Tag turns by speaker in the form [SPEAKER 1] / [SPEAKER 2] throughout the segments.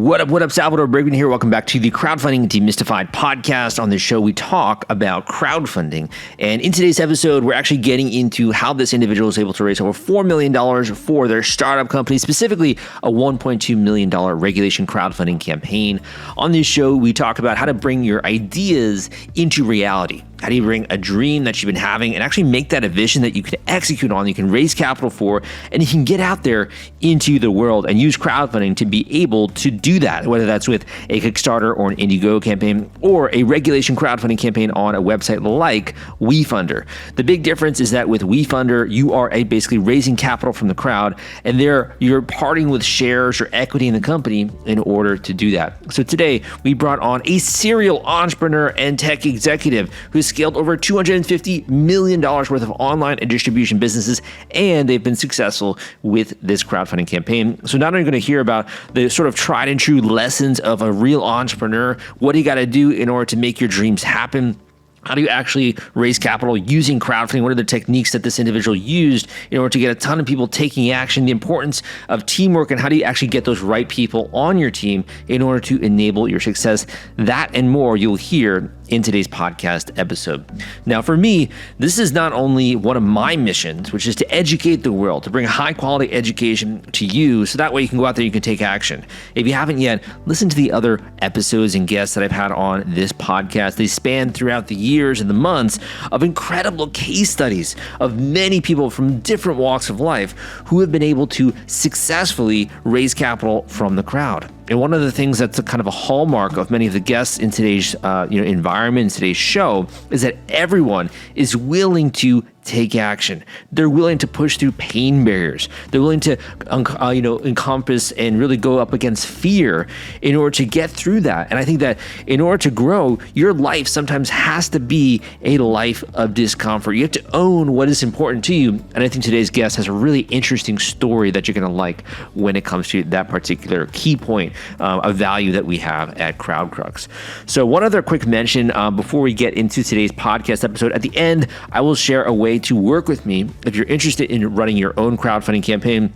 [SPEAKER 1] What up, Salvador Briggman here. Welcome back to the Crowdfunding Demystified podcast. On this show, we talk about crowdfunding. And in today's episode, we're actually getting into how this individual is able to raise over $4 million for their startup company, specifically a $1.2 million regulation crowdfunding campaign. On this show, we talk about how to bring your ideas into reality. How do you bring a dream that you've been having and actually make that a vision that you can execute on, you can raise capital for, and you can get out there into the world and use crowdfunding to be able to do that, whether that's with a Kickstarter or an Indiegogo campaign or a regulation crowdfunding campaign on a website like wefunder. The big difference is that with wefunder, you are basically raising capital from the crowd, and there you're parting with shares or equity in the company in order to do that. So today, we brought on a serial entrepreneur and tech executive who's scaled over $250 million worth of online and distribution businesses, and they've been successful with this crowdfunding campaign. So not only are you going to hear about the sort of tried and true lessons of a real entrepreneur, what you got to do in order to make your dreams happen. How do you actually raise capital using crowdfunding? What are the techniques that this individual used in order to get a ton of people taking action? The importance of teamwork, and how do you actually get those right people on your team in order to enable your success? That and more you'll hear in today's podcast episode. Now, for me, this is not only one of my missions, which is to educate the world, to bring high quality education to you, so that way you can go out there and you can take action. If you haven't yet, listen to the other episodes and guests that I've had on this podcast. They span throughout the years and the months of incredible case studies of many people from different walks of life who have been able to successfully raise capital from the crowd. And one of the things that's a kind of a hallmark of many of the guests in today's environment, in today's show, is that everyone is willing to take action. They're willing to push through pain barriers. They're willing to, encompass and really go up against fear in order to get through that. And I think that in order to grow, your life sometimes has to be a life of discomfort. You have to own what is important to you. And I think today's guest has a really interesting story that you're going to like when it comes to that particular key point of value that we have at CrowdCrux. So one other quick mention before we get into today's podcast episode. At the end, I will share a way to work with me if you're interested in running your own crowdfunding campaign.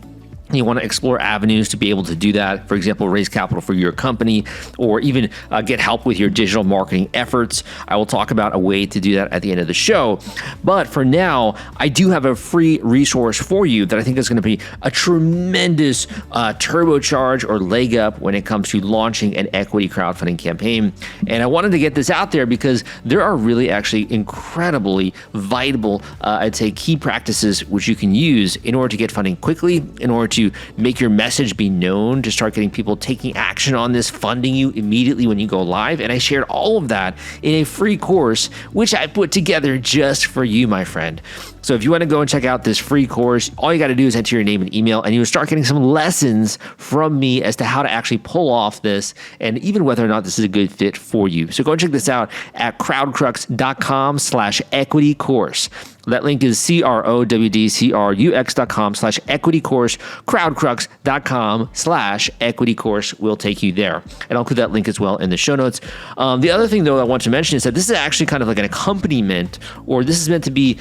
[SPEAKER 1] You want to explore avenues to be able to do that. For example, raise capital for your company, or even get help with your digital marketing efforts. I will talk about a way to do that at the end of the show. But for now, I do have a free resource for you that I think is going to be a tremendous turbocharge or leg up when it comes to launching an equity crowdfunding campaign. And I wanted to get this out there because there are really actually incredibly vital, I'd say, key practices which you can use in order to get funding quickly, in order to make your message be known, to start getting people taking action on this, funding you immediately when you go live. And I shared all of that in a free course, which I put together just for you, my friend. So if you want to go and check out this free course, all you got to do is enter your name and email, and you'll start getting some lessons from me as to how to actually pull off this, and even whether or not this is a good fit for you. So go and check this out at crowdcrux.com/equity course. That link is crowdcrux.com/equity course. Crowdcrux.com/equity course will take you there. And I'll include that link as well in the show notes. The other thing, though, I want to mention is that this is actually kind of like an accompaniment, or this is meant to be,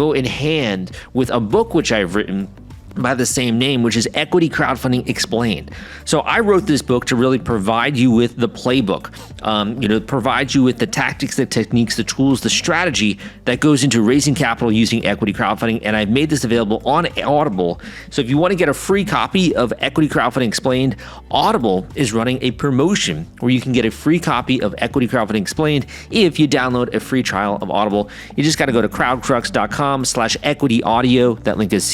[SPEAKER 1] go in hand with a book which I've written by the same name, which is Equity Crowdfunding Explained. So I wrote this book to really provide you with the playbook, provide you with the tactics, the techniques, the tools, the strategy that goes into raising capital using equity crowdfunding. And I've made this available on Audible. So if you want to get a free copy of Equity Crowdfunding Explained, Audible is running a promotion where you can get a free copy of Equity Crowdfunding Explained if you download a free trial of Audible. You just got to go to crowdcrux.com/equity audio. That link is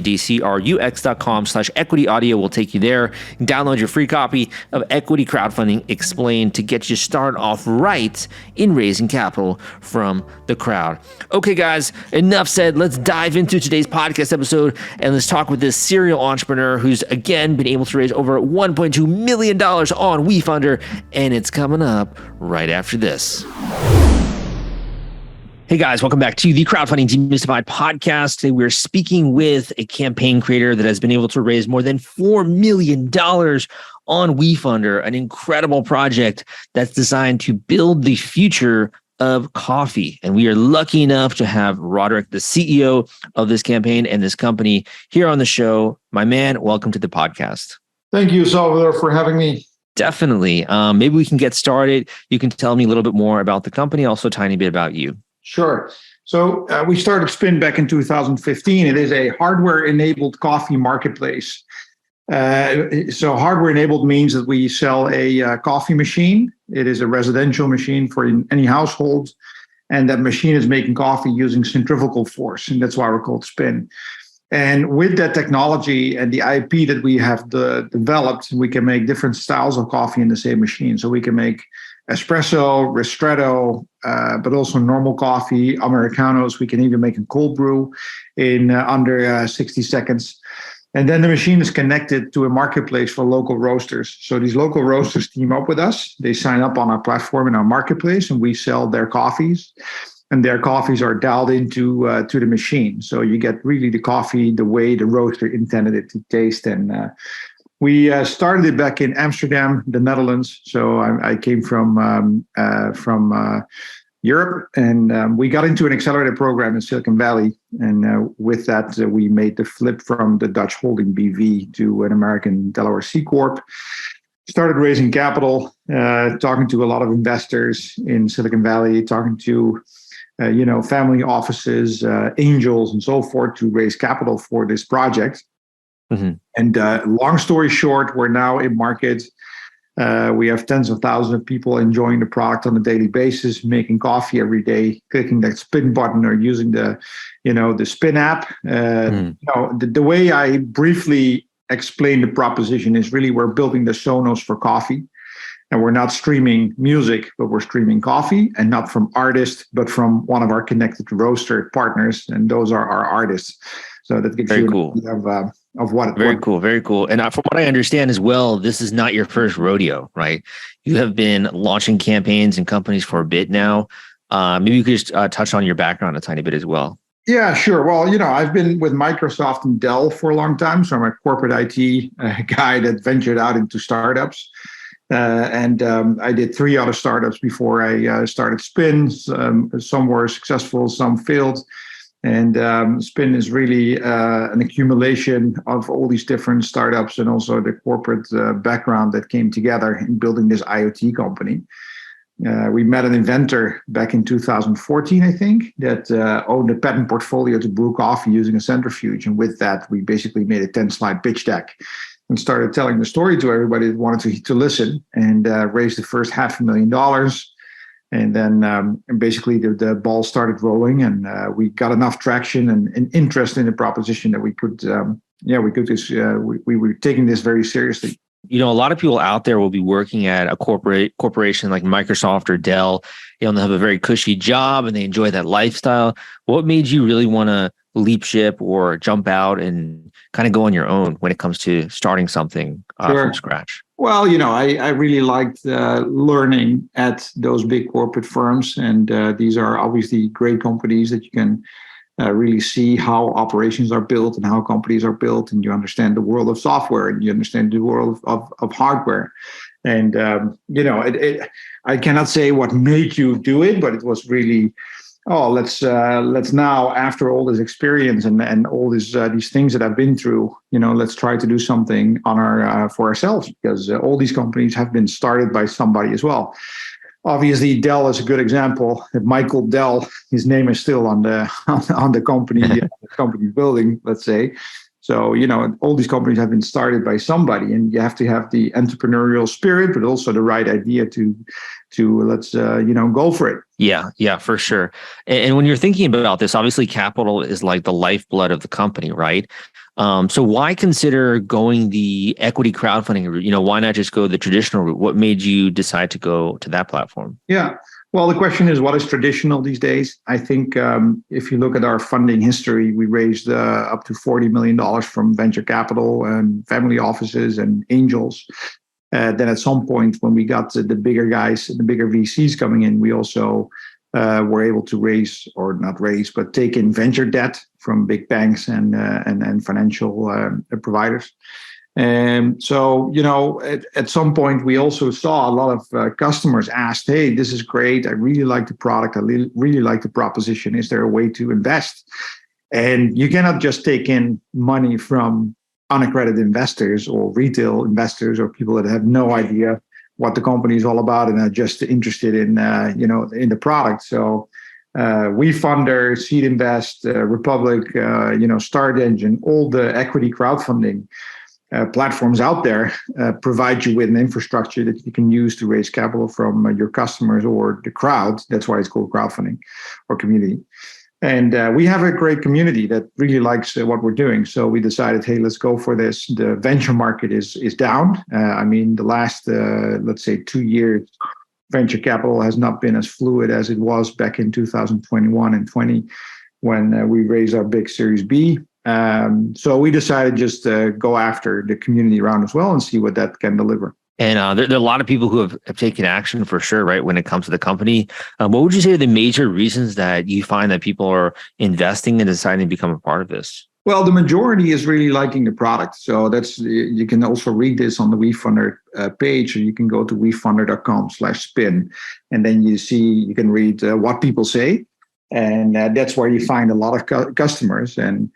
[SPEAKER 1] crux.com/equity audio will take you there. Download your free copy of Equity Crowdfunding Explained to get you started off right in raising capital from the crowd. Okay, guys, enough said. Let's dive into today's podcast episode and let's talk with this serial entrepreneur who's again been able to raise over $1.2 million on wefunder, and it's coming up right after this. Hey guys, welcome back to the Crowdfunding Demystified podcast. Today we're speaking with a campaign creator that has been able to raise more than $4 million on wefunder, an incredible project that's designed to build the future of coffee. And we are lucky enough to have Roderick, the CEO of this campaign and this company, here on the show. My man, welcome to the podcast.
[SPEAKER 2] Thank you, Salvador, for having me.
[SPEAKER 1] Definitely. Maybe we can get started. You can tell me a little bit more about the company, also a tiny bit about you.
[SPEAKER 2] Sure. So we started Spinn back in 2015. It is a hardware-enabled coffee marketplace. So hardware-enabled means that we sell a coffee machine. It is a residential machine for any household, and that machine is making coffee using centrifugal force, and that's why we're called Spinn. And with that technology and the IP that we have developed, we can make different styles of coffee in the same machine. So we can make espresso, ristretto, but also normal coffee, Americanos. We can even make a cold brew in under 60 seconds. And then the machine is connected to a marketplace for local roasters. So these local roasters team up with us. They sign up on our platform in our marketplace, and we sell their coffees. And their coffees are dialed into to the machine. So you get really the coffee the way the roaster intended it to taste. And we started it back in Amsterdam, the Netherlands. So I came from Europe, and we got into an accelerator program in Silicon Valley. And with that, we made the flip from the Dutch holding BV to an American Delaware C Corp. Started raising capital, talking to a lot of investors in Silicon Valley, talking to family offices, angels, and so forth to raise capital for this project. Mm-hmm. And long story short, we're now in market. We have tens of thousands of people enjoying the product on a daily basis, making coffee every day, clicking that Spinn button or using the Spinn app. The way I briefly explain the proposition is really we're building the Sonos for coffee. And we're not streaming music, but we're streaming coffee, and not from artists, but from one of our connected roaster partners. And those are our artists. So that gives you an idea of what.
[SPEAKER 1] Very cool. And from what I understand as well, this is not your first rodeo, right? You have been launching campaigns and companies for a bit now. Maybe you could just touch on your background a tiny bit as well.
[SPEAKER 2] Yeah, sure. Well, I've been with Microsoft and Dell for a long time. So I'm a corporate IT guy that ventured out into startups. And I did 3 other startups before I started Spinn. Some were successful, some failed. And Spinn is really an accumulation of all these different startups and also the corporate background that came together in building this IoT company. We met an inventor back in 2014, I think, that owned a patent portfolio to brew coffee using a centrifuge. And with that, we basically made a 10-slide pitch deck and started telling the story to everybody that wanted to listen, and raised the first $500,000. And then basically the ball started rolling, and we got enough traction and interest in the proposition that we were taking this very seriously.
[SPEAKER 1] A lot of people out there will be working at a corporation like Microsoft or Dell. They'll have a very cushy job and they enjoy that lifestyle. What made you really want to leap ship or jump out and kind of go on your own when it comes to starting something from scratch?
[SPEAKER 2] Well, I really liked learning at those big corporate firms. And these are obviously great companies that you can really see how operations are built and how companies are built. And you understand the world of software and you understand the world of hardware. And, I cannot say what made you do it, but it was really, let's now, after all this experience and all these things that I've been through, let's try to do something for ourselves, because all these companies have been started by somebody as well. Obviously, Dell is a good example. Michael Dell, his name is still on the company company building, let's say. So, all these companies have been started by somebody, and you have to have the entrepreneurial spirit, but also the right idea to let's go for it.
[SPEAKER 1] Yeah, for sure. And when you're thinking about this, obviously capital is like the lifeblood of the company, right? So why consider going the equity crowdfunding route? Why not just go the traditional route? What made you decide to go to that platform?
[SPEAKER 2] Yeah. Well, the question is, what is traditional these days? I think if you look at our funding history, we raised up to $40 million from venture capital and family offices and angels. Then at some point, when we got the bigger guys, the bigger VCs coming in, we also were able to raise, or not raise, but take in venture debt from big banks and financial providers. And so, at some point, we also saw a lot of customers asked, hey, this is great. I really like the product. I really like the proposition. Is there a way to invest? And you cannot just take in money from unaccredited investors or retail investors or people that have no idea what the company is all about and are just interested in in the product. So wefunder, Seed Invest, Republic, Start Engine, all the equity crowdfunding platforms out there provide you with an infrastructure that you can use to raise capital from your customers or the crowd. That's why it's called crowdfunding or community. And we have a great community that really likes what we're doing. So we decided, hey, let's go for this. The venture market is down. The last, let's say, 2 years, venture capital has not been as fluid as it was back in 2021 and 20 when we raised our big Series B. So we decided just to go after the community round as well and see what that can deliver.
[SPEAKER 1] And there are a lot of people who have taken action for sure, right, when it comes to the company. What would you say are the major reasons that you find that people are investing and deciding to become a part of this?
[SPEAKER 2] Well, the majority is really liking the product. So you can also read this on the wefunder page, or you can go to wefunder.com/spin. And then you can read what people say. And that's where you find a lot of customers. And,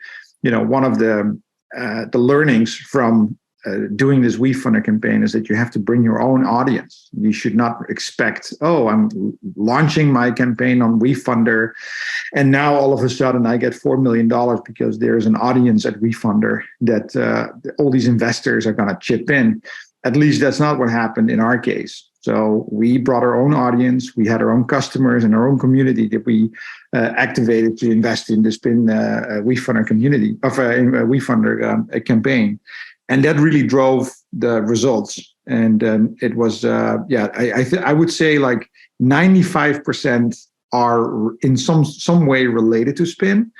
[SPEAKER 2] one of the learnings from doing this wefunder campaign is that you have to bring your own audience. You should not expect, I'm launching my campaign on wefunder, and now all of a sudden I get $4 million because there's an audience at wefunder that all these investors are going to chip in. At least that's not what happened in our case. So we brought our own audience. We had our own customers and our own community that we activated to invest in the Spinn wefunder community of wefunder campaign. And that really drove the results. And it was, I would say like 95% are in some way related to Spinn.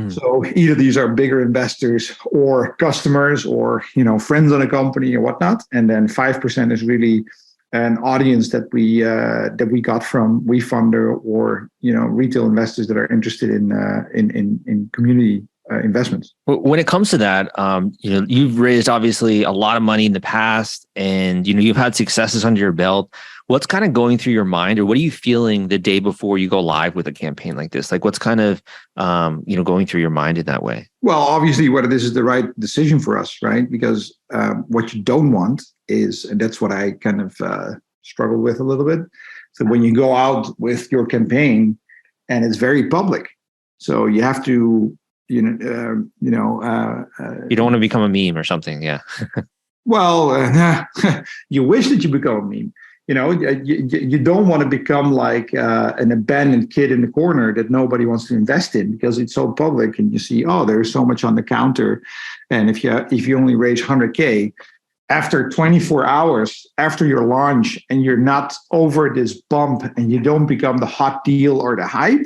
[SPEAKER 2] So either these are bigger investors or customers or, friends on a company or whatnot. And then 5% is really an audience that we got from wefunder or, retail investors that are interested in community investments.
[SPEAKER 1] When it comes to that, you've raised obviously a lot of money in the past, and you've had successes under your belt. What's kind of going through your mind, or what are you feeling the day before you go live with a campaign like this? Like, what's kind of going through your mind in that way?
[SPEAKER 2] Well, obviously, whether this is the right decision for us, right? Because what you don't want is, and that's what I kind of struggle with a little bit. So when you go out with your campaign and it's very public, so you have to. You don't
[SPEAKER 1] want to become a meme or something, yeah.
[SPEAKER 2] Well, you wish that you become a meme. You don't want to become like an abandoned kid in the corner that nobody wants to invest in because it's so public, and you see, there's so much on the counter, and if you only raise 100K after 24 hours after your launch, and you're not over this bump, and you don't become the hot deal or the hype,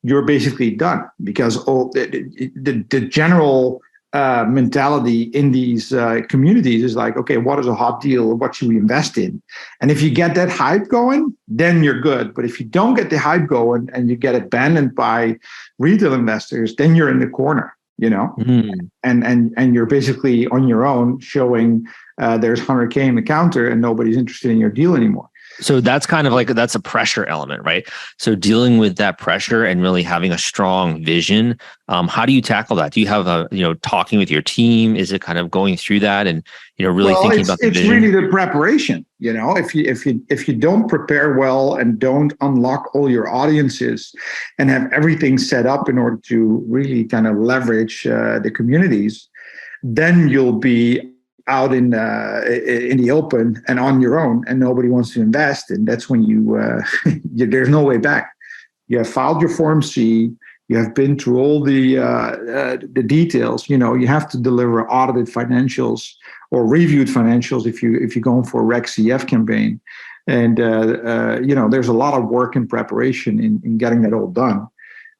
[SPEAKER 2] you're basically done, because the general mentality in these communities is like, okay, what is a hot deal? What should we invest in? And if you get that hype going, then you're good. But if you don't get the hype going and you get abandoned by retail investors, then you're in the corner, and you're basically on your own showing there's 100K in the counter and nobody's interested in your deal anymore.
[SPEAKER 1] So that's kind of like, that's a pressure element, right? So dealing with that pressure and really having a strong vision, how do you tackle that? Do you have talking with your team? Is it kind of going through that and, really thinking about the vision?
[SPEAKER 2] It's really the preparation. If you don't prepare well and don't unlock all your audiences and have everything set up in order to really kind of leverage the communities, then you'll be out in the open and on your own, and nobody wants to invest. And that's when there's no way back. You have filed your Form C. You have been through all the details. You have to deliver audited financials or reviewed financials if you're going for a Reg CF campaign. And there's a lot of work and preparation in getting that all done.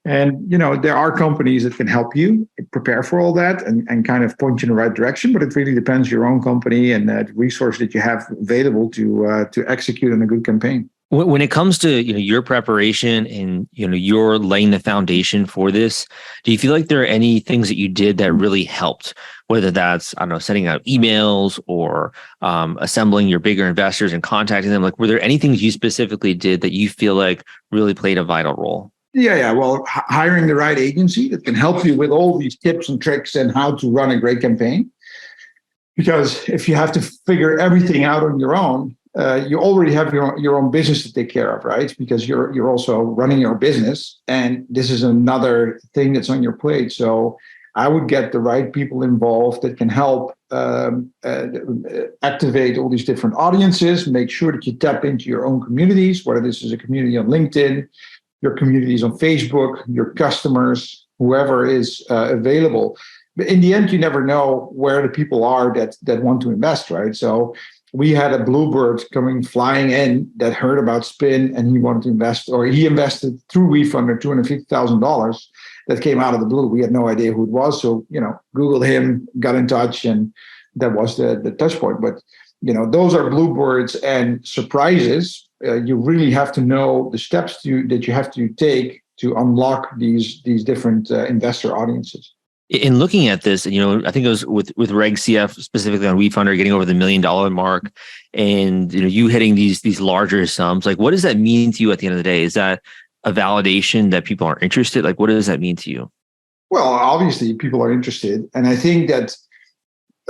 [SPEAKER 2] And, there are companies that can help you prepare for all that and kind of point you in the right direction, but it really depends your own company and the resource that you have available to execute on a good campaign.
[SPEAKER 1] When it comes to, your preparation and, you're laying the foundation for this, do you feel like there are any things that you did that really helped? Whether that's, sending out emails or assembling your bigger investors and contacting them, like, were there any things you specifically did that you feel like really played a vital role?
[SPEAKER 2] Yeah. Well, hiring the right agency that can help you with all these tips and tricks and how to run a great campaign. Because if you have to figure everything out on your own, you already have your own business to take care of, right? Because you're also running your business, and this is another thing that's on your plate. So I would get the right people involved that can help activate all these different audiences, make sure that you tap into your own communities, whether this is a community on LinkedIn, your communities on Facebook, your customers, whoever is available. But in the end, you never know where the people are that want to invest, right? So we had a bluebird coming flying in that heard about Spinn, and he wanted to invest, or he invested through wefunder $250,000 that came out of the blue. We had no idea who it was. So, Googled him, got in touch, and that was the touch point. But, those are bluebirds and surprises. You really have to know the steps that you have to take to unlock these different investor audiences.
[SPEAKER 1] In looking at this, I think it was with Reg CF specifically on wefunder getting over the $1 million mark, and you hitting these larger sums. Like, what does that mean to you at the end of the day? Is that a validation that people are interested? Like, what does that mean to you?
[SPEAKER 2] Well, obviously, people are interested, and I think that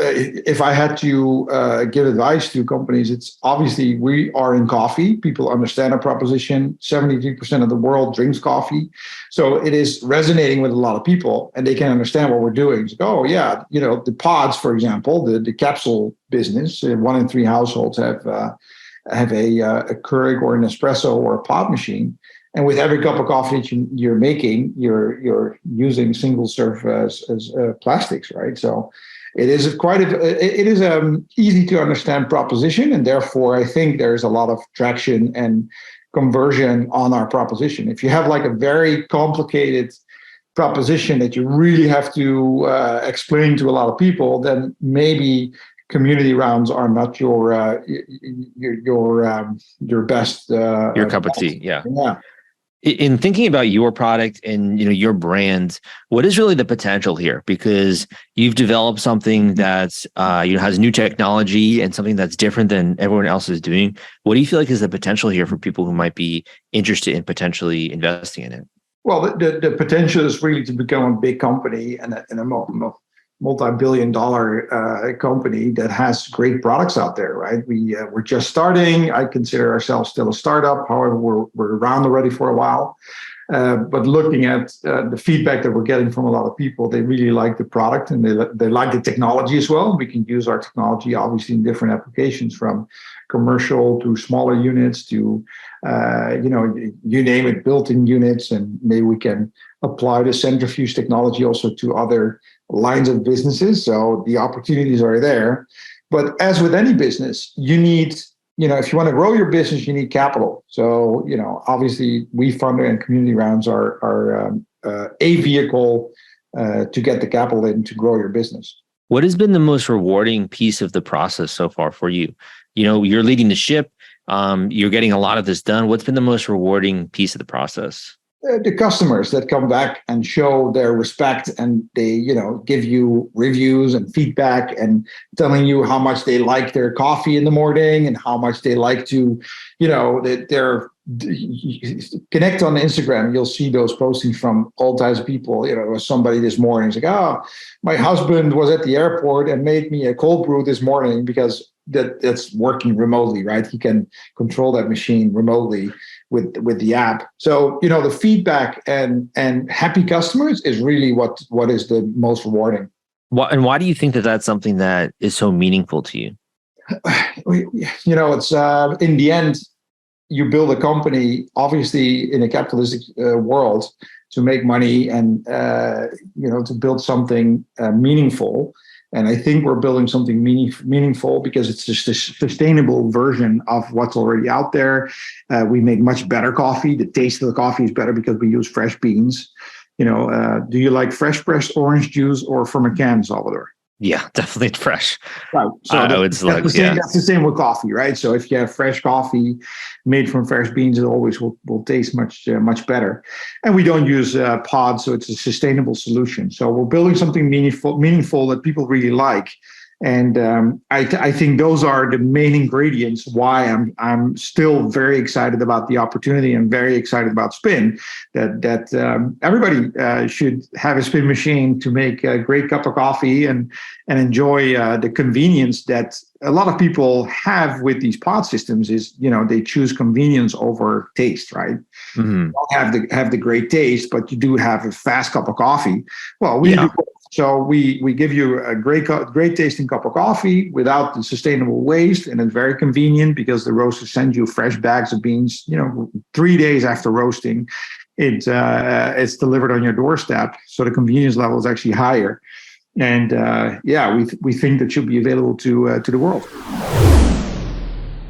[SPEAKER 2] if I had to give advice to companies, it's obviously we are in coffee. People understand our proposition. 73% of the world drinks coffee. So it is resonating with a lot of people, and they can understand what we're doing. It's like, oh, yeah, the pods, for example, the capsule business, 1 in 3 households have a Keurig or an espresso or a pod machine. And with every cup of coffee that you're making, you're using single serve as plastics, right? So it is easy to understand proposition, and therefore I think there's a lot of traction and conversion on our proposition. If you have like a very complicated proposition that you really have to explain to a lot of people, then maybe community rounds are not your best
[SPEAKER 1] your cup of tea. Yeah.
[SPEAKER 2] Yeah.
[SPEAKER 1] In thinking about your product and your brand, what is really the potential here? Because you've developed something that's has new technology and something that's different than everyone else is doing. What do you feel like is the potential here for people who might be interested in potentially investing in it?
[SPEAKER 2] Well, the potential is really to become a big company and a multi-billion-dollar company that has great products out there, right? We're just starting. I consider ourselves still a startup. However, we're around already for a while. But looking at the feedback that we're getting from a lot of people, they really like the product, and they like the technology as well. We can use our technology obviously in different applications, from commercial to smaller units to you name it, built-in units, and maybe we can apply the centrifuge technology also to other lines of businesses. So the opportunities are there. But as with any business, you need, if you want to grow your business, you need capital. So, obviously wefunder and community rounds are a vehicle to get the capital in to grow your business.
[SPEAKER 1] What has been the most rewarding piece of the process so far for you? You're leading the ship. You're getting a lot of this done. What's been the most rewarding piece of the process?
[SPEAKER 2] The customers that come back and show their respect, and they, give you reviews and feedback and telling you how much they like their coffee in the morning and how much they like to, they're connect on Instagram. You'll see those postings from all types of people. There was somebody this morning. It's like, oh, my husband was at the airport and made me a cold brew this morning, because that's working remotely, right? He can control that machine remotely with the app. So, the feedback and happy customers is really what is the most rewarding.
[SPEAKER 1] Why do you think that that's something that is so meaningful to you?
[SPEAKER 2] It's in the end, you build a company, obviously in a capitalistic world, to make money and, to build something meaningful. And I think we're building something meaningful because it's just a sustainable version of what's already out there. We make much better coffee. The taste of the coffee is better because we use fresh beans. Do you like fresh pressed orange juice or from a can, Salvador?
[SPEAKER 1] Yeah, definitely fresh.
[SPEAKER 2] Right. So
[SPEAKER 1] I would select,
[SPEAKER 2] that's the same with coffee, right? So if you have fresh coffee made from fresh beans, it always will taste much better. And we don't use pods, so it's a sustainable solution. So we're building something meaningful that people really like. And I think those are the main ingredients why I'm still very excited about the opportunity and very excited about Spinn. That everybody should have a Spinn machine to make a great cup of coffee and enjoy the convenience that a lot of people have with these pod systems. Is they choose convenience over taste, right?
[SPEAKER 1] Mm-hmm.
[SPEAKER 2] You don't have the great taste, but you do have a fast cup of coffee. Well, we do. So we give you a great tasting cup of coffee without the sustainable waste, and it's very convenient because the roasters send you fresh bags of beans. 3 days after roasting, it's delivered on your doorstep. So the convenience level is actually higher, and we think that should be available to the world.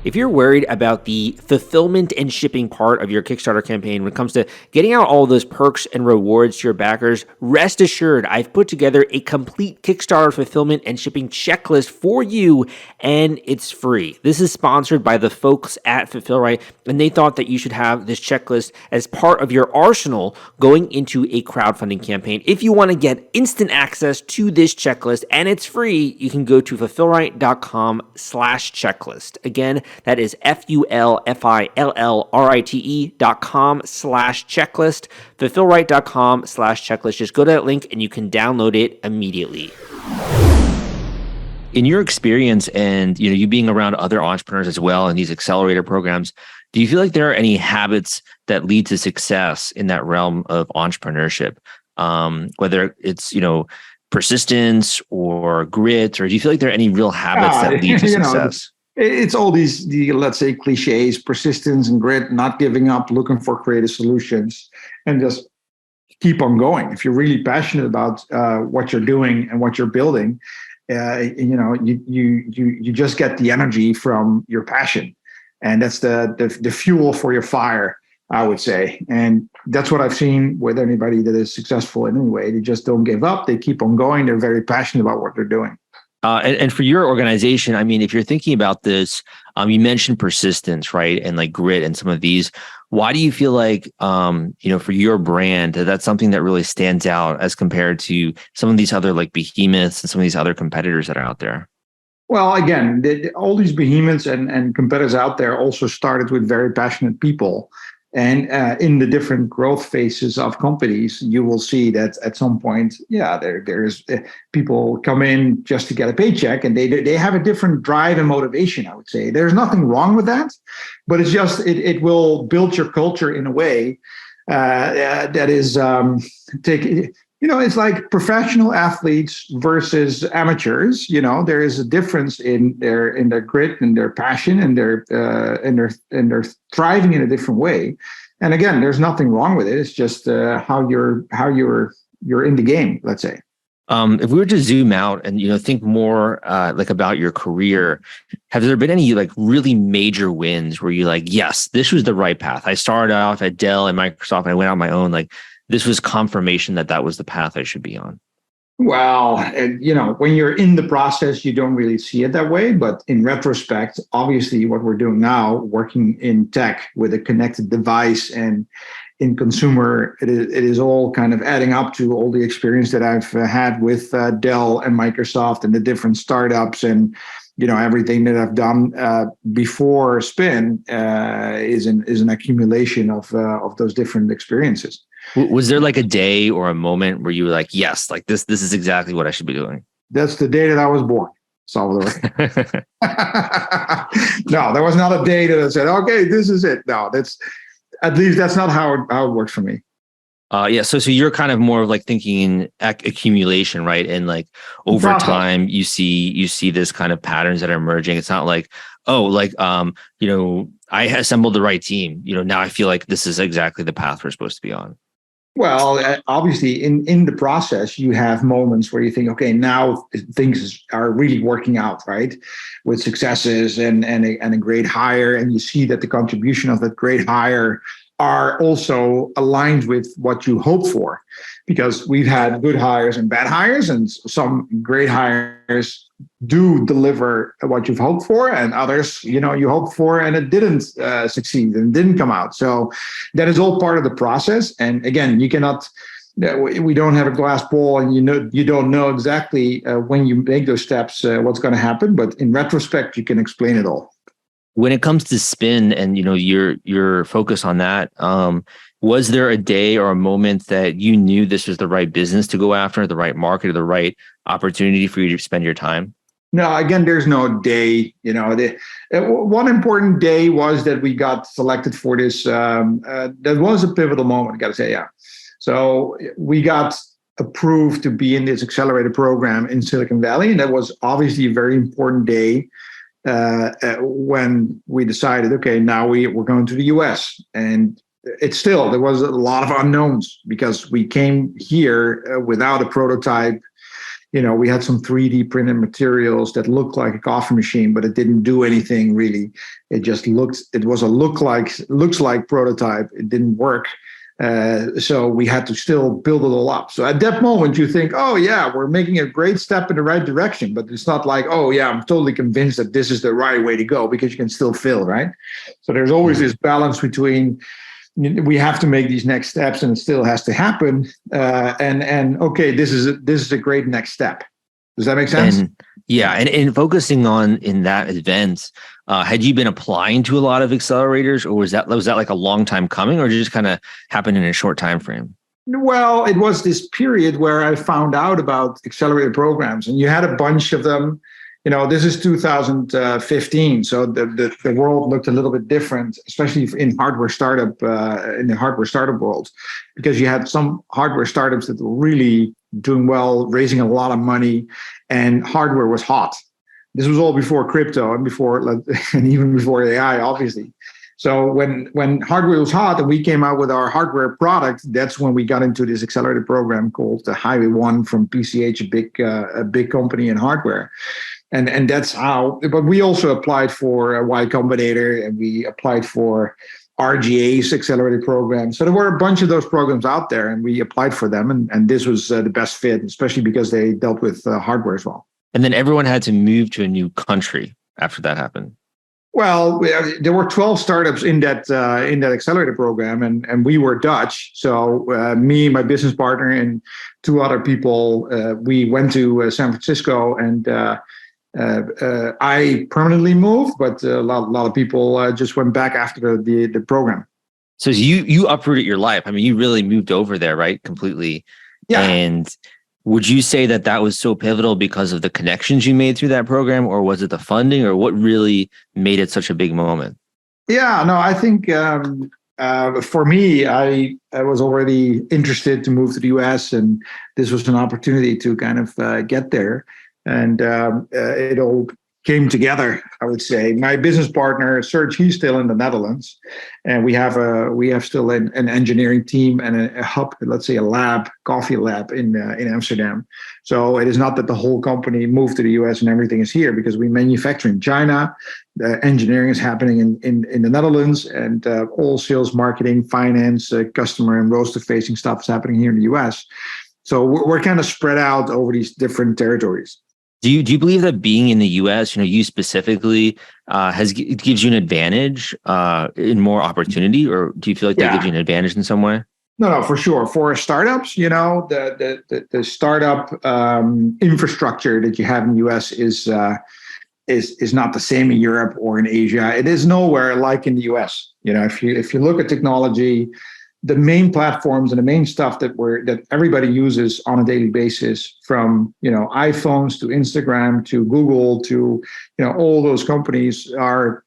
[SPEAKER 1] If you're worried about the fulfillment and shipping part of your Kickstarter campaign when it comes to getting out all those perks and rewards to your backers, rest assured I've put together a complete Kickstarter fulfillment and shipping checklist for you, and it's free. This is sponsored by the folks at Fulfillrite, and they thought that you should have this checklist as part of your arsenal going into a crowdfunding campaign. If you want to get instant access to this checklist, and it's free, you can go to fulfillrite.com/checklist. Again, that is fulfillrite.com/checklist, fulfillrite.com/checklist. Just go to that link and you can download it immediately. In your experience and you being around other entrepreneurs as well in these accelerator programs, do you feel like there are any habits that lead to success in that realm of entrepreneurship? Whether it's, persistence or grit, or do you feel like there are any real habits that lead to success?
[SPEAKER 2] It's all the let's say cliches: persistence and grit, not giving up, looking for creative solutions, and just keep on going. If you're really passionate about what you're doing and what you're building, you just get the energy from your passion, and that's the fuel for your fire, I would say. And that's what I've seen with anybody that is successful in any way. They just don't give up. They keep on going. They're very passionate about what they're doing.
[SPEAKER 1] And for your organization, I mean, if you're thinking about this, you mentioned persistence, right? And like grit and some of these. Why do you feel like, for your brand, that's something that really stands out as compared to some of these other like behemoths and some of these other competitors that are out there?
[SPEAKER 2] Well, again, all these behemoths and competitors out there also started with very passionate people. And in the different growth phases of companies, you will see that at some point, there's people come in just to get a paycheck, and they have a different drive and motivation, I would say. There's nothing wrong with that, but it's just it will build your culture in a way that is it's like professional athletes versus amateurs. There is a difference in their grit and their passion and their thriving in a different way. And again, there's nothing wrong with it. It's just how you're in the game, let's say.
[SPEAKER 1] If we were to zoom out and think more like about your career, have there been any like really major wins where you're like, yes, this was the right path? I started off at Dell and Microsoft, and I went on my own. Like, this was confirmation that was the path I should be on.
[SPEAKER 2] Well, when you're in the process, you don't really see it that way. But in retrospect, obviously, what we're doing now, working in tech with a connected device and in consumer, it is all kind of adding up to all the experience that I've had with Dell and Microsoft and the different startups and everything that I've done before Spinn is an accumulation of those different experiences.
[SPEAKER 1] Was there like a day or a moment where you were like, yes, like this is exactly what I should be doing?
[SPEAKER 2] That's the day that I was born, Salvador. No, there was not a day that I said, okay, this is it. No, that's not how it works for me.
[SPEAKER 1] So you're kind of more of like thinking accumulation, right? And like over time, you see this kind of patterns that are emerging. It's not like, I assembled the right team. Now I feel like this is exactly the path we're supposed to be on.
[SPEAKER 2] Well, obviously, in the process, you have moments where you think, okay, now things are really working out, right? With successes and a great hire, and you see that the contribution of that great hire are also aligned with what you hope for, because we've had good hires and bad hires, and some great hires do deliver what you've hoped for, and others, you hoped for and it didn't succeed and didn't come out. So that is all part of the process. And again, you cannot we don't have a glass ball, and you don't know exactly when you make those steps what's going to happen. But in retrospect, you can explain it all.
[SPEAKER 1] When it comes to Spinn and your focus on that, was there a day or a moment that you knew this was the right business to go after, the right market, or the right opportunity for you to spend your time?
[SPEAKER 2] No, again, there's no day. One important day was that we got selected for this. That was a pivotal moment, I got to say, yeah. So we got approved to be in this accelerator program in Silicon Valley, and that was obviously a very important day when we decided, okay, now we're going to the US. And there was a lot of unknowns because we came here without a prototype. We had some 3D printed materials that looked like a coffee machine, but it didn't do anything really. It was a looks like prototype. It didn't work. So we had to still build it all up. So at that moment, you think, oh, yeah, we're making a great step in the right direction. But it's not like, oh, yeah, I'm totally convinced that this is the right way to go, because you can still fail, right? So there's always this balance between we have to make these next steps and it still has to happen. And okay, this is a great next step. Does that make sense?
[SPEAKER 1] And focusing on in that event, had you been applying to a lot of accelerators, or was that like a long time coming, or did it just kind of happen in a short time frame?
[SPEAKER 2] Well, it was this period where I found out about accelerator programs, and you had a bunch of them. This is 2015, so the world looked a little bit different, especially in the hardware startup world, because you had some hardware startups that were really doing well, raising a lot of money, and hardware was hot. This was all before crypto and even before AI, obviously. So when hardware was hot and we came out with our hardware product, that's when we got into this accelerator program called the Highway 1 from PCH, a big company in hardware. And that's how, but we also applied for Y Combinator, and we applied for RGA's accelerator program. So there were a bunch of those programs out there, and we applied for them. And this was the best fit, especially because they dealt with hardware as well.
[SPEAKER 1] And then everyone had to move to a new country after that happened.
[SPEAKER 2] Well, there were 12 startups in that accelerator program, and we were Dutch. So me, my business partner, and two other people, we went to San Francisco, and I permanently moved, but a lot of people just went back after the program.
[SPEAKER 1] So you uprooted your life. I mean, you really moved over there, right? Completely. Yeah. And would you say that was so pivotal because of the connections you made through that program, or was it the funding, or what really made it such a big moment?
[SPEAKER 2] Yeah, no, I think for me, I was already interested to move to the US, and this was an opportunity to kind of get there. And it all came together, I would say. My business partner, Serge, he's still in the Netherlands, and we have still an engineering team and a hub, let's say a coffee lab in Amsterdam. So it is not that the whole company moved to the US and everything is here, because we manufacture in China. The engineering is happening in the Netherlands, and all sales, marketing, finance, customer and roaster-facing stuff is happening here in the US. So we're kind of spread out over these different territories.
[SPEAKER 1] Do you believe that being in the U.S., you specifically, gives you an advantage in more opportunity, or do you feel like that gives you an advantage in some way?
[SPEAKER 2] No, for sure. For startups, the startup infrastructure that you have in the U.S. is not the same in Europe or in Asia. It is nowhere like in the U.S. If you look at technology, the main platforms and the main stuff that everybody uses on a daily basis, from iPhones to Instagram to Google to all those companies are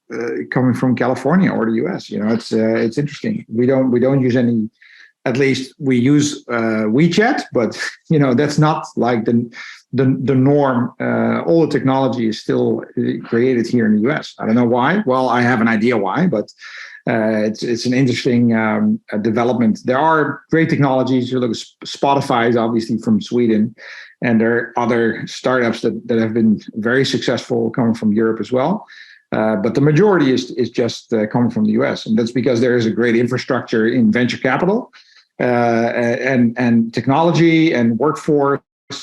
[SPEAKER 2] coming from California or the US. It's interesting. We don't use any. At least we use WeChat, but that's not like the norm. All the technology is still created here in the US. I don't know why. Well, I have an idea why, but it's an interesting development. There are great technologies. You look at Spotify is obviously from Sweden, and there are other startups that have been very successful coming from Europe as well. But the majority is just coming from the US, and that's because there is a great infrastructure in venture capital and technology and workforce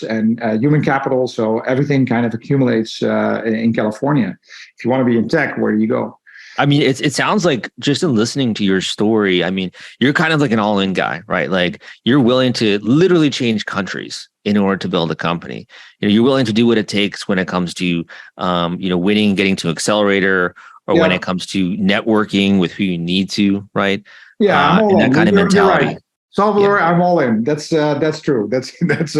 [SPEAKER 2] and human capital. So everything kind of accumulates in California. If you want to be in tech, where do you go?
[SPEAKER 1] I mean, it sounds like just in listening to your story, I mean, you're kind of like an all-in guy, right? Like you're willing to literally change countries in order to build a company. You're willing to do what it takes when it comes to, winning, getting to accelerator, or when it comes to networking with who you need to, right?
[SPEAKER 2] Yeah, I'm all
[SPEAKER 1] and
[SPEAKER 2] in.
[SPEAKER 1] that kind of
[SPEAKER 2] You're
[SPEAKER 1] mentality.
[SPEAKER 2] right. Salvador, I'm all in. That's true. That's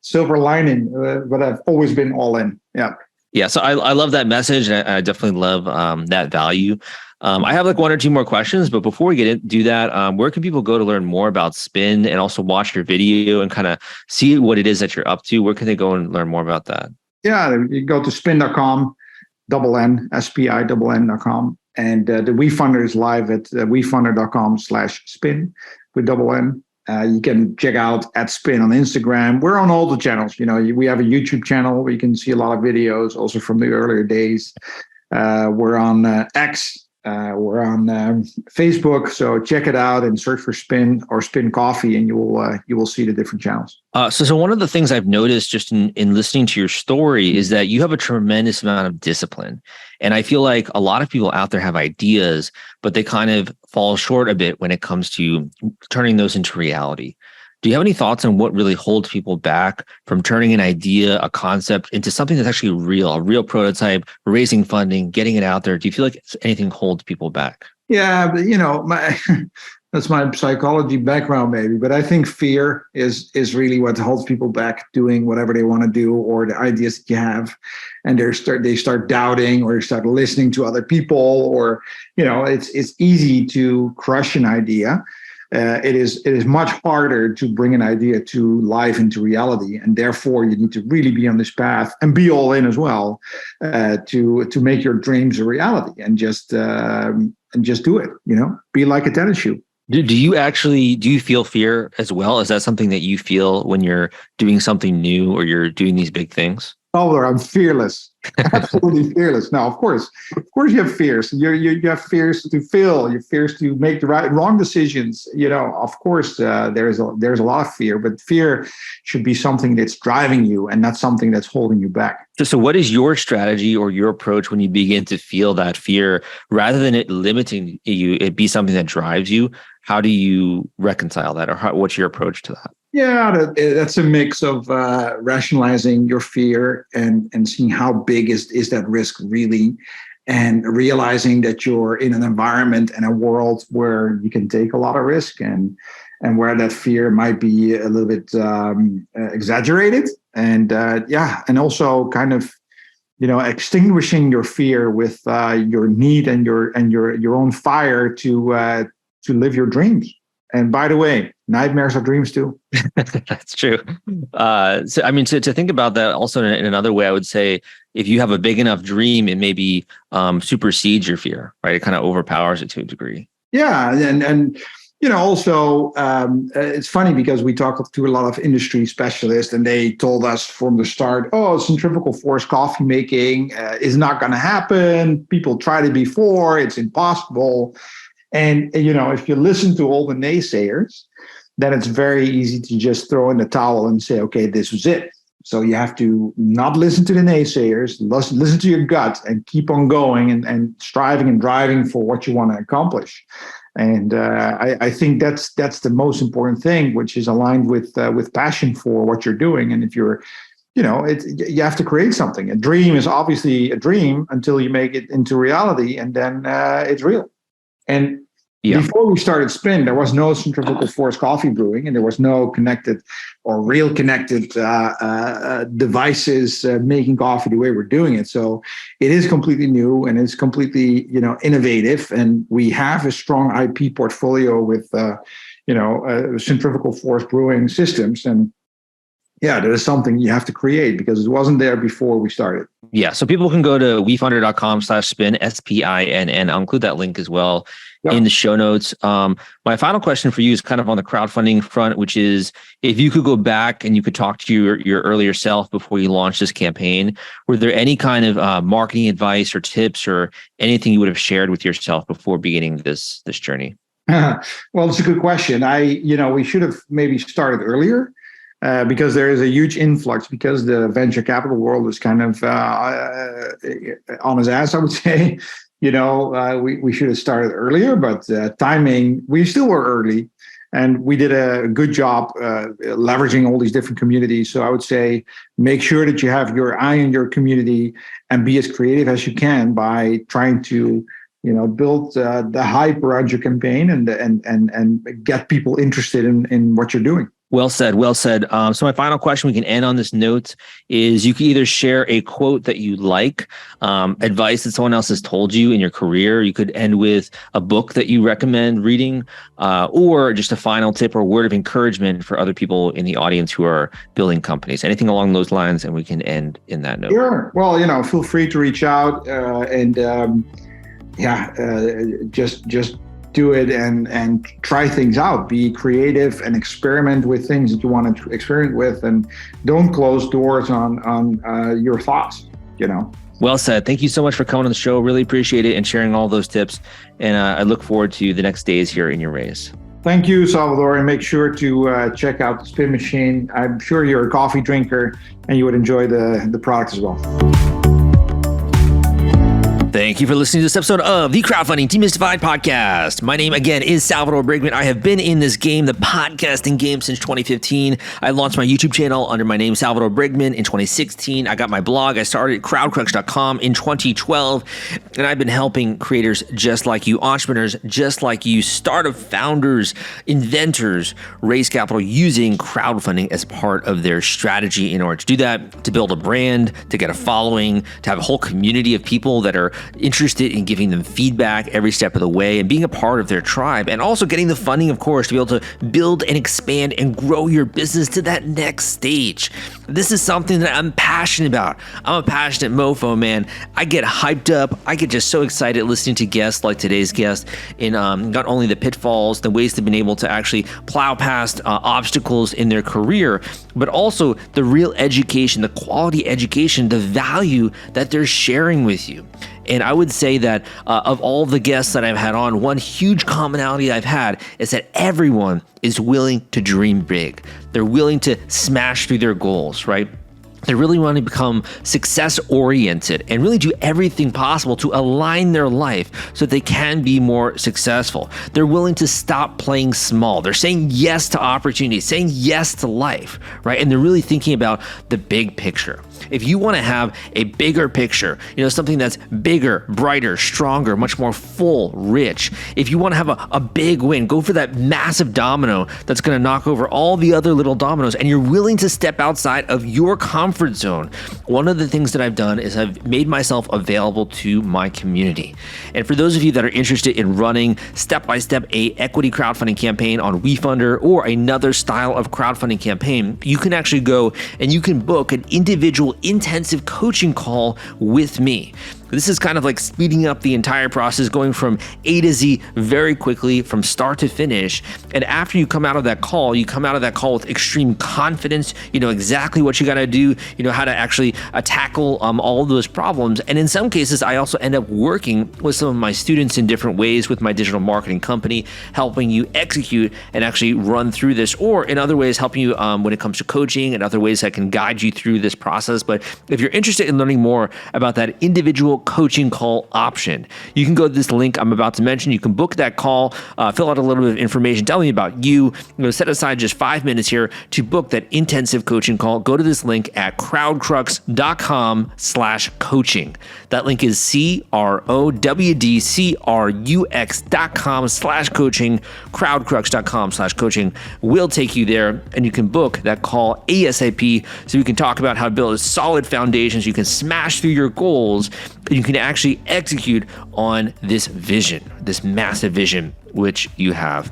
[SPEAKER 2] silver lining, but I've always been all in. Yeah.
[SPEAKER 1] Yeah. So I love that message. And I definitely love that value. I have like one or two more questions, but before we do that, where can people go to learn more about Spinn and also watch your video and kind of see what it is that you're up to? Where can they go and learn more about that?
[SPEAKER 2] Yeah, you go to spinn.com, SPINN.com. And the wefunder is live at wefunder.com/spin with double N. You can check out @Spinn on Instagram. We're on all the channels. We have a YouTube channel where you can see a lot of videos also from the earlier days. We're on X. We're on Facebook. So check it out and search for Spinn or Spinn Coffee, and you will see the different channels.
[SPEAKER 1] So one of the things I've noticed just in listening to your story is that you have a tremendous amount of discipline. And I feel like a lot of people out there have ideas, but they kind of fall short a bit when it comes to turning those into reality. Do you have any thoughts on what really holds people back from turning an idea, a concept into something that's actually real, a real prototype, raising funding, getting it out there? Do you feel like anything holds people back?
[SPEAKER 2] Yeah, but that's my psychology background maybe, but I think fear is really what holds people back doing whatever they want to do, or the ideas that you have, and they start doubting, or start listening to other people, or it's easy to crush an idea. It is much harder to bring an idea to life, into reality, and therefore you need to really be on this path and be all in as well to make your dreams a reality, and just do it. Be like a tennis shoe.
[SPEAKER 1] Do you feel fear as well? Is that something that you feel when you're doing something new or you're doing these big things?
[SPEAKER 2] Oh, I'm fearless. Absolutely fearless. No, of course you have fears. You have fears to fail. You have fears to make the wrong decisions. Of course, there's a lot of fear, but fear should be something that's driving you and not something that's holding you back.
[SPEAKER 1] So what is your strategy or your approach when you begin to feel that fear, rather than it limiting you, it be something that drives you? How do you reconcile that, or what's your approach to that?
[SPEAKER 2] Yeah, that's a mix of rationalizing your fear and seeing how big is that risk really, and realizing that you're in an environment and a world where you can take a lot of risk, and where that fear might be a little bit exaggerated, and also kind of extinguishing your fear with your need and your own fire to live your dreams. And by the way, nightmares are dreams too.
[SPEAKER 1] That's true. So, I mean, to think about that also in another way, I would say if you have a big enough dream, it maybe supersedes your fear, right? It kind of overpowers it to a degree.
[SPEAKER 2] Yeah, and also it's funny because we talked to a lot of industry specialists, and they told us from the start, centrifugal force coffee making is not going to happen. People tried it before; it's impossible. And, if you listen to all the naysayers, then it's very easy to just throw in the towel and say, okay, this was it. So you have to not listen to the naysayers, listen to your gut, and keep on going and striving and driving for what you want to accomplish. And I think that's the most important thing, which is aligned with passion for what you're doing. And if you're, you have to create something. A dream is obviously a dream until you make it into reality, and then it's real. And before we started Spinn, there was no centrifugal force coffee brewing, and there was no connected or real connected devices making coffee the way we're doing it. So it is completely new, and it's completely innovative. And we have a strong IP portfolio with centrifugal force brewing systems. And yeah, that is something you have to create because it wasn't there before we started.
[SPEAKER 1] Yeah. So people can go to wefunder.com/spin, SPINN. I'll include that link as well in the show notes. My final question for you is kind of on the crowdfunding front, which is if you could go back and you could talk to your earlier self before you launched this campaign, were there any kind of marketing advice or tips or anything you would have shared with yourself before beginning this journey?
[SPEAKER 2] Well, it's a good question. We should have maybe started earlier. Because there is a huge influx, because the venture capital world is kind of on his ass, I would say. we should have started earlier, but timing, we still were early. And we did a good job leveraging all these different communities. So I would say make sure that you have your eye on your community and be as creative as you can by trying to build the hype around your campaign and get people interested in what you're doing.
[SPEAKER 1] Well said. Well said. So my final question, we can end on this note, is you can either share a quote that you like, advice that someone else has told you in your career. You could end with a book that you recommend reading, or just a final tip or word of encouragement for other people in the audience who are building companies. Anything along those lines, and we can end in that note.
[SPEAKER 2] Sure. Well, feel free to reach out just do it and try things out. Be creative and experiment with things that you want to experiment with, and don't close doors on your thoughts.
[SPEAKER 1] Well said. Thank you so much for coming on the show. Really appreciate it and sharing all those tips. And I look forward to the next days here in your race.
[SPEAKER 2] Thank you, Salvador, and make sure to check out the Spinn Machine. I'm sure you're a coffee drinker and you would enjoy the product as well.
[SPEAKER 1] Thank you for listening to this episode of the Crowdfunding Demystified podcast. My name, again, is Salvador Briggman. I have been in this game, the podcasting game, since 2015. I launched my YouTube channel under my name, Salvador Briggman, in 2016. I got my blog. I started at crowdcrux.com in 2012, and I've been helping creators just like you, entrepreneurs just like you, startup founders, inventors, raise capital using crowdfunding as part of their strategy in order to do that, to build a brand, to get a following, to have a whole community of people that are interested in giving them feedback every step of the way and being a part of their tribe, and also getting the funding, of course, to be able to build and expand and grow your business to that next stage. This is something that I'm passionate about. I'm a passionate mofo, man. I get hyped up. I get just so excited listening to guests like today's guest in not only the pitfalls, the ways they've been able to actually plow past obstacles in their career, but also the real education, the quality education, the value that they're sharing with you. And I would say that of all the guests that I've had on, one huge commonality I've had is that everyone is willing to dream big. They're willing to smash through their goals, right? They really want to become success-oriented and really do everything possible to align their life so that they can be more successful. They're willing to stop playing small. They're saying yes to opportunities, saying yes to life, right? And they're really thinking about the big picture. If you want to have a bigger picture, something that's bigger, brighter, stronger, much more full, rich. If you want to have a big win, go for that massive domino that's going to knock over all the other little dominoes, and you're willing to step outside of your comfort zone. One of the things that I've done is I've made myself available to my community. And for those of you that are interested in running step-by-step a equity crowdfunding campaign on wefunder or another style of crowdfunding campaign, you can actually go and you can book an individual intensive coaching call with me. This is kind of like speeding up the entire process, going from A to Z very quickly, from start to finish. And after you come out of that call, with extreme confidence. You know exactly what you got to do. You know how to actually tackle all of those problems. And in some cases, I also end up working with some of my students in different ways with my digital marketing company, helping you execute and actually run through this, or in other ways, helping you when it comes to coaching and other ways that can guide you through this process. But if you're interested in learning more about that individual coaching call option, you can go to this link I'm about to mention. You can book that call, fill out a little bit of information, tell me about you. I'm going to set aside just 5 minutes here to book that intensive coaching call. Go to this link at crowdcrux.com/coaching. That link is crowdcrux.com/coaching. crowdcrux.com/coaching will take you there, and you can book that call ASAP so we can talk about how to build a solid foundation so you can smash through your goals and you can actually execute on this vision, this massive vision which you have.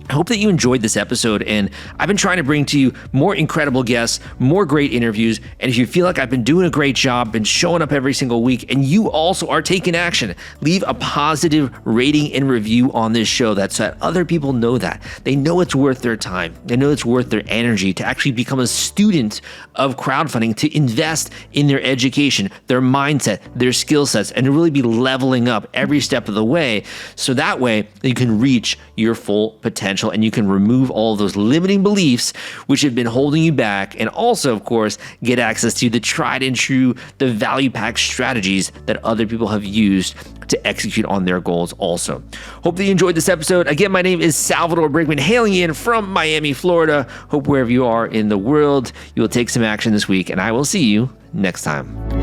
[SPEAKER 1] I hope that you enjoyed this episode, and I've been trying to bring to you more incredible guests, more great interviews, and if you feel like I've been doing a great job, been showing up every single week, and you also are taking action, leave a positive rating and review on this show so that other people know that. They know it's worth their time. They know it's worth their energy to actually become a student of crowdfunding, to invest in their education, their mindset, their skill sets, and to really be leveling up every step of the way, so that way you can reach your full potential. potential, and you can remove all of those limiting beliefs which have been holding you back, and also, of course, get access to the tried and true, the value pack strategies that other people have used to execute on their goals also. Hope that you enjoyed this episode. Again, my name is Salvador Briggman, hailing in from Miami, Florida. Hope wherever you are in the world, you will take some action this week, and I will see you next time.